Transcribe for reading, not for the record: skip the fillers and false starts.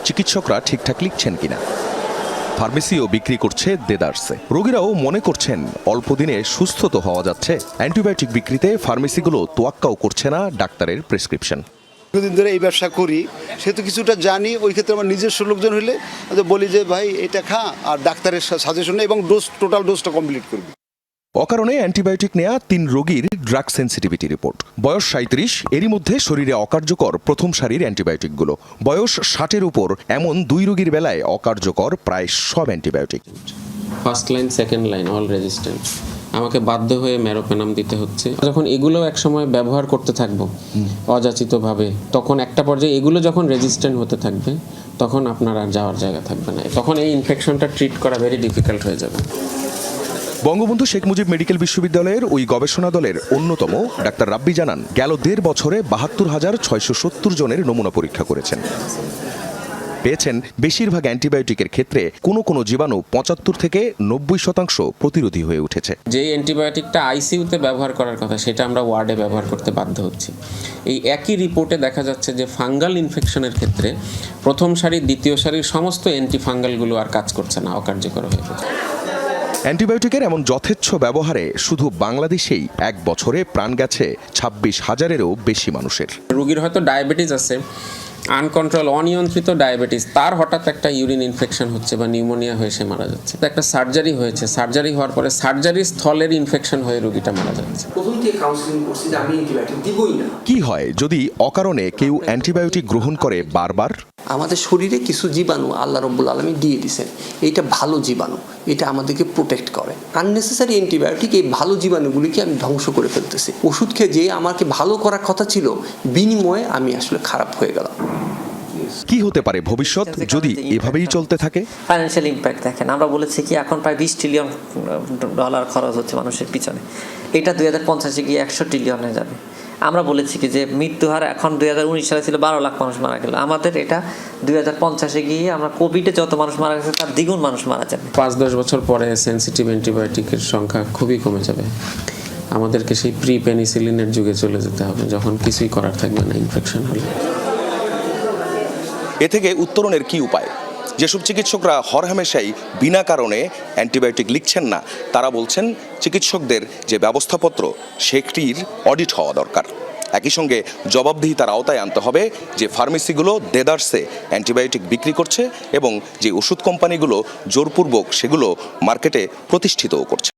চিকিৎসকরা ঠিকঠাক লিখছেন কিনা। ফার্মেসিও বিক্রি করছে দেদারসে। রোগীরাও মনে করছেন অল্প দিনে সুস্থ তো হওয়া যাচ্ছে। অ্যান্টিবায়োটিক বিক্রিতে ফার্মেসিগুলো তোয়াক্কাও করছে না ডাক্তারের প্রেসক্রিপশন। দীর্ঘদিন ধরে এই ব্যবসা করি, সেহেতু কিছুটা জানি। ওই ক্ষেত্রে আমার নিজস্ব লোকজন হলে বলি যে ভাই এটা খা, আর ডাক্তারের সাজেশন এবং টোটাল ডোজটা কমপ্লিট করবি। অকারণে অ্যান্টিবায়োটিক নেয়া 3 রোগীর ড্রাগ সেন্সিটিভিটি রিপোর্ট। বয়স 37, এরই মধ্যে শরীরে অকার্যকর প্রথম সারির অ্যান্টিবায়োটিকগুলো। বয়স 60-এর উপর এমন 2 রোগীর বেলায় অকার্যকর প্রায় সব antibiotic. First line, second line all resistant. আমাকে বাধ্য হয়ে মেরোপেনাম দিতে হচ্ছে। যখন এগুলো একসময় ব্যবহার করতে থাকবো অযাচিতভাবে, তখন একটা পর্যায়ে এগুলো যখন রেজিস্ট্যান্ট হতে থাকবে, তখন আপনার আর যাওয়ার জায়গা থাকবে না। তখন এই ইনফেকশনটা ট্রিট করা ভেরি ডিফিকাল্ট হয়ে যাবে। বঙ্গবন্ধু শেখ মুজিব মেডিকেল বিশ্ববিদ্যালয়ের ওই গবেষণা দলের অন্যতম ডাক্তার রাব্বি জানান, গেল 1.5 বছরে 72,670 জনের নমুনা পরীক্ষা করেছেন। পেয়েছেন বেশিরভাগ অ্যান্টিবায়োটিকের ক্ষেত্রে কোনো জীবাণু 75 থেকে 90% প্রতিরোধী হয়ে উঠেছে। যে অ্যান্টিবায়োটিকটা আইসিইউতে ব্যবহার করার কথা, সেটা আমরা ওয়ার্ডে ব্যবহার করতে বাধ্য হচ্ছি। এই একই রিপোর্টে দেখা যাচ্ছে যে ফাঙ্গাল ইনফেকশনের ক্ষেত্রে প্রথম সারি, দ্বিতীয় সারির সমস্ত অ্যান্টিফাঙ্গালগুলো আর কাজ করছে না, অকার্যকর হয়ে গেছে। অ্যান্টিবায়োটিকের এমন যথেচ্ছ ব্যবহারে শুধু বাংলাদেশেই 1 বছরে প্রাণ গেছে 26,000-এরও বেশি মানুষের। রোগীর হয়তো ডায়াবেটিস আছে, আনকন্ট্রোল অনিয়ন্ত্রিত ডায়াবেটিস, তার হঠাৎ একটা ইউরিন ইনফেকশন হচ্ছে বা নিউমোনিয়া হয়ে সে মারা যাচ্ছে। একটা সার্জারি হয়েছে, সার্জারি হওয়ার পরে সার্জারির স্থলের ইনফেকশন হয়ে রোগীটা মারা যাচ্ছে। প্রথম থেকে কাউন্সেলিং করছি যে আমি অ্যান্টিবায়োটিক দিবই না। কি হয় যদি অকারণে কেউ অ্যান্টিবায়োটিক গ্রহণ করে বারবার? আমাদের শরীরে কিছু জীবাণু আল্লাহ রাব্বুল আলামিন দিয়ে দিয়েছেন। এটা ভালো জীবাণু, এটা আমাদেরকে প্রোটেক্ট করে। আননেসেসারি অ্যান্টিবায়োটিক এই ভালো জীবাণুগুলিকে আমি ধ্বংস করে ফেলতেছি। ওষুধ খেয়ে যে আমাকে ভালো করার কথা ছিল, বিনিময়ে আমি আসলে খারাপ হয়ে গেলাম। কি হতে পারে ভবিষ্যৎ যদি এভাবেই চলতে থাকে? ফাইন্যান্সিয়াল ইম্প্যাক্ট দেখেন, আমরা বলেছি কি এখন প্রায় $20 ট্রিলিয়ন খরচ হচ্ছে মানুষের পিছনে। এটা 2050-এ গিয়ে 100 ট্রিলিয়নে যাবে। আমরা বলেছি কি যে মৃত্যু হার এখন 2019 সালে ছিল 12 লাখ মানুষ মারা গেল, আমাদের এটা 2050-এ গিয়ে আমরা কোভিডে যত মানুষ মারা গেছে তার দ্বিগুণ মানুষ মারা যাবে। 5-10 বছর পরে সেন্সিটিভ অ্যান্টিবায়োটিকের সংখ্যা খুবই কমে যাবে। আমাদেরকে সেই প্রি পেনিসিলিনের যুগে চলে যেতে হবে, যখন কিছুই করার থাকবে না ইনফেকশন হলে। এ থেকে উত্তরণের কি উপায়? যেসব চিকিৎসকরা হরহামেশাই বিনা কারণে অ্যান্টিবায়োটিক লিখছেন না, তারা বলছেন চিকিৎসকদের যে ব্যবস্থাপত্র সেটির অডিট হওয়া দরকার। একই সঙ্গে জবাবদিহিতার আওতায় আনতে হবে যে ফার্মেসিগুলো দেদারসে অ্যান্টিবায়োটিক বিক্রি করছে এবং যে ওষুধ কোম্পানিগুলো জোরপূর্বক সেগুলো মার্কেটে প্রতিষ্ঠিতও করছে।